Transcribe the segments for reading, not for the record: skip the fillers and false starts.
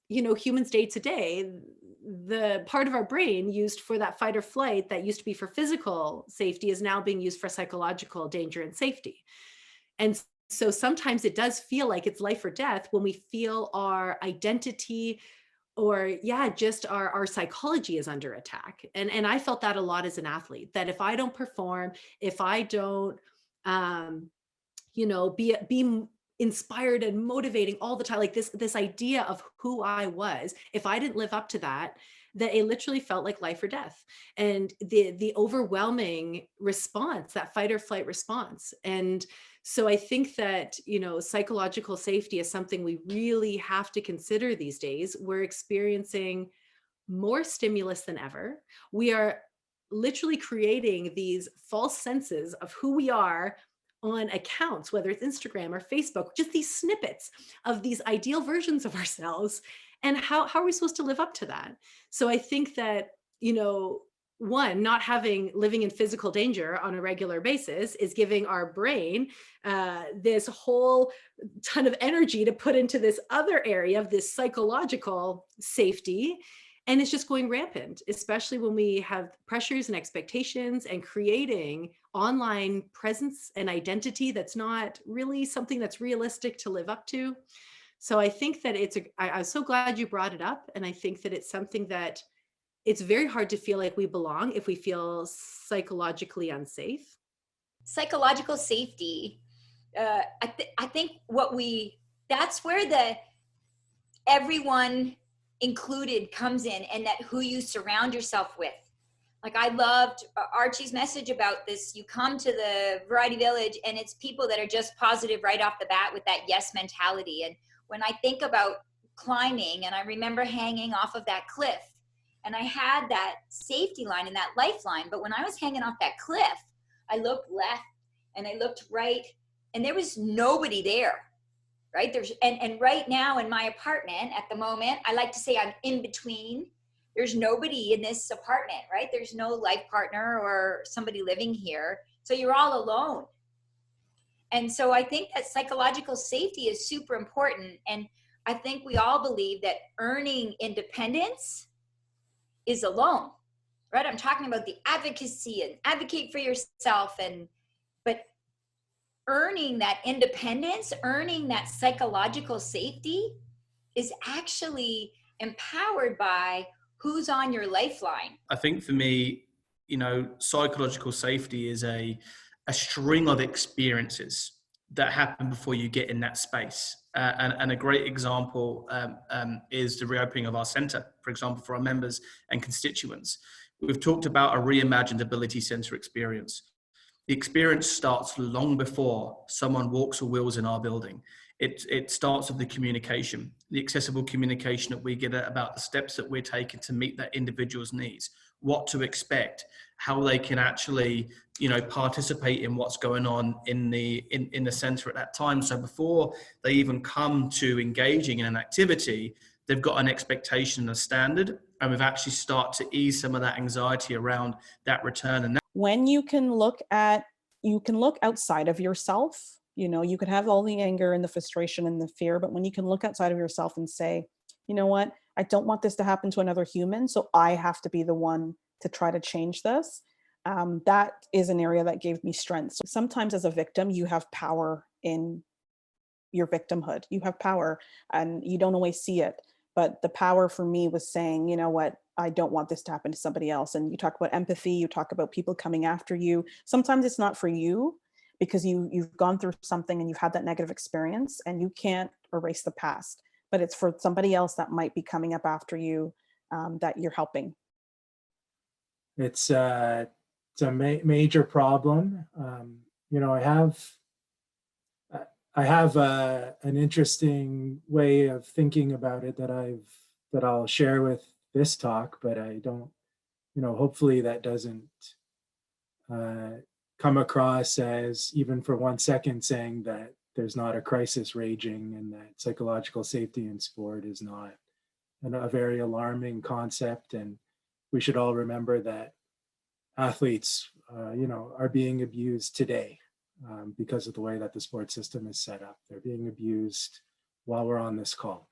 humans day to day, the part of our brain used for that fight or flight that used to be for physical safety is now being used for psychological danger and safety. And so sometimes it does feel like it's life or death when we feel our identity, or yeah, just our psychology is under attack. And I felt that a lot as an athlete, that if I don't perform, if I don't um be inspired and motivating all the time, like this idea of who I was, if I didn't live up to that, that it literally felt like life or death. And the overwhelming response, that fight or flight response. And so I think that, psychological safety is something we really have to consider these days. We're experiencing more stimulus than ever. We are literally creating these false senses of who we are on accounts, whether it's Instagram or Facebook, just these snippets of these ideal versions of ourselves. And how are we supposed to live up to that? So I think that, one, not living in physical danger on a regular basis is giving our brain this whole ton of energy to put into this other area of this psychological safety. And it's just going rampant, especially when we have pressures and expectations and creating online presence and identity that's not really something that's realistic to live up to. So I think that I'm so glad you brought it up. And I think that it's something that it's very hard to feel like we belong if we feel psychologically unsafe. Psychological safety. I think that's where the everyone included comes in, and that who you surround yourself with. Like, I loved Archie's message about this. You come to the Variety Village and it's people that are just positive right off the bat with that yes mentality. And when I think about climbing, and I remember hanging off of that cliff, and I had that safety line and that lifeline, but when I was hanging off that cliff, I looked left and I looked right, and there was nobody there. Right? And right now in my apartment at the moment, I like to say I'm in between. There's nobody in this apartment, right? There's no life partner or somebody living here. So you're all alone. And so I think that psychological safety is super important. And I think we all believe that earning independence is alone, right? I'm talking about the advocacy and advocate for yourself, but earning that independence, earning that psychological safety is actually empowered by who's on your lifeline. I think for me, psychological safety is a string of experiences that happen before you get in that space. And a great example is the reopening of our centre, for example, for our members and constituents. We've talked about a reimagined ability centre experience. The experience starts long before someone walks or wheels in our building. It starts with the communication, the accessible communication that we get about the steps that we're taking to meet that individual's needs, what to expect, how they can actually, participate in what's going on in the centre at that time. So before they even come to engaging in an activity, they've got an expectation and a standard, and we've actually started to ease some of that anxiety around that return. And when you can look outside of yourself, you could have all the anger and the frustration and the fear, but when you can look outside of yourself and say, you know what, I don't want this to happen to another human, so I have to be the one to try to change this. That is an area that gave me strength. So sometimes as a victim, you have power in your victimhood. You have power and you don't always see it. But the power for me was saying, you know what, I don't want this to happen to somebody else. And you talk about empathy, you talk about people coming after you. Sometimes it's not for you because you've gone through something and you've had that negative experience and you can't erase the past, but it's for somebody else that might be coming up after you that you're helping. It's a major problem. I have an interesting way of thinking about it that I'll share with this talk, but I don't, hopefully that doesn't come across as, even for 1 second, saying that there's not a crisis raging and that psychological safety in sport is not a very alarming concept. And we should all remember that athletes, are being abused today. Because of the way that the sports system is set up. They're being abused while we're on this call.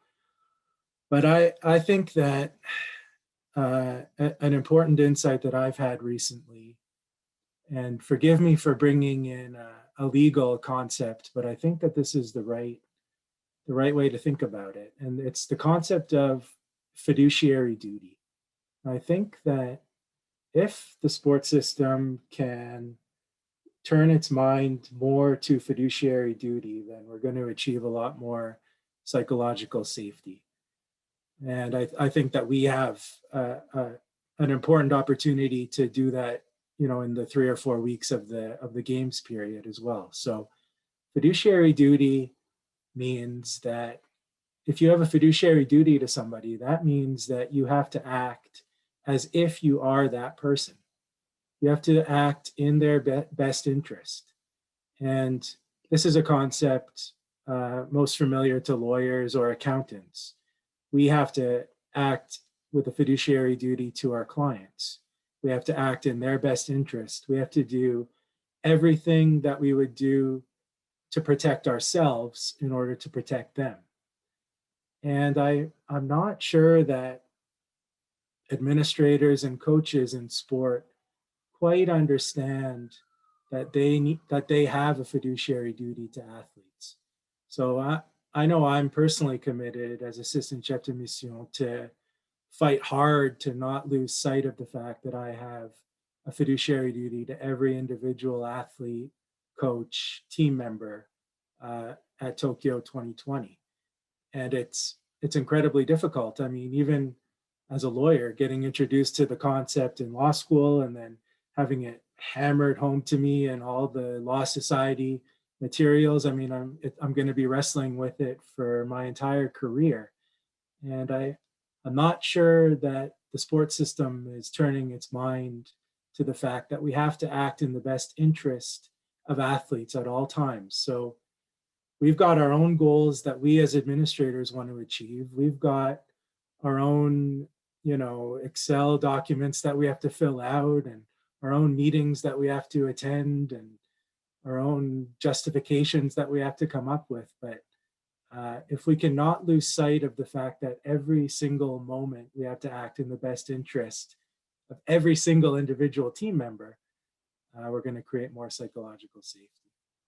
But I think that an important insight that I've had recently, and forgive me for bringing in a legal concept, but I think that this is the right way to think about it. And it's the concept of fiduciary duty. I think that if the sports system can turn its mind more to fiduciary duty, then we're going to achieve a lot more psychological safety. And I think that we have an important opportunity to do that, in the 3 or 4 weeks of the games period as well. So fiduciary duty means that if you have a fiduciary duty to somebody, that means that you have to act as if you are that person. You have to act in their best interest. And this is a concept most familiar to lawyers or accountants. We have to act with a fiduciary duty to our clients. We have to act in their best interest. We have to do everything that we would do to protect ourselves in order to protect them. And I'm not sure that administrators and coaches in sport quite understand that they have a fiduciary duty to athletes. So I know I'm personally committed as assistant chef de mission to fight hard to not lose sight of the fact that I have a fiduciary duty to every individual athlete, coach, team member at Tokyo 2020. And it's incredibly difficult. I mean, even as a lawyer, getting introduced to the concept in law school and then having it hammered home to me and all the law society materials. I mean, I'm going to be wrestling with it for my entire career. And I'm not sure that the sports system is turning its mind to the fact that we have to act in the best interest of athletes at all times. So we've got our own goals that we as administrators want to achieve. We've got our own, Excel documents that we have to fill out, and our own meetings that we have to attend, and our own justifications that we have to come up with. But if we cannot lose sight of the fact that every single moment we have to act in the best interest of every single individual team member, we're going to create more psychological safety.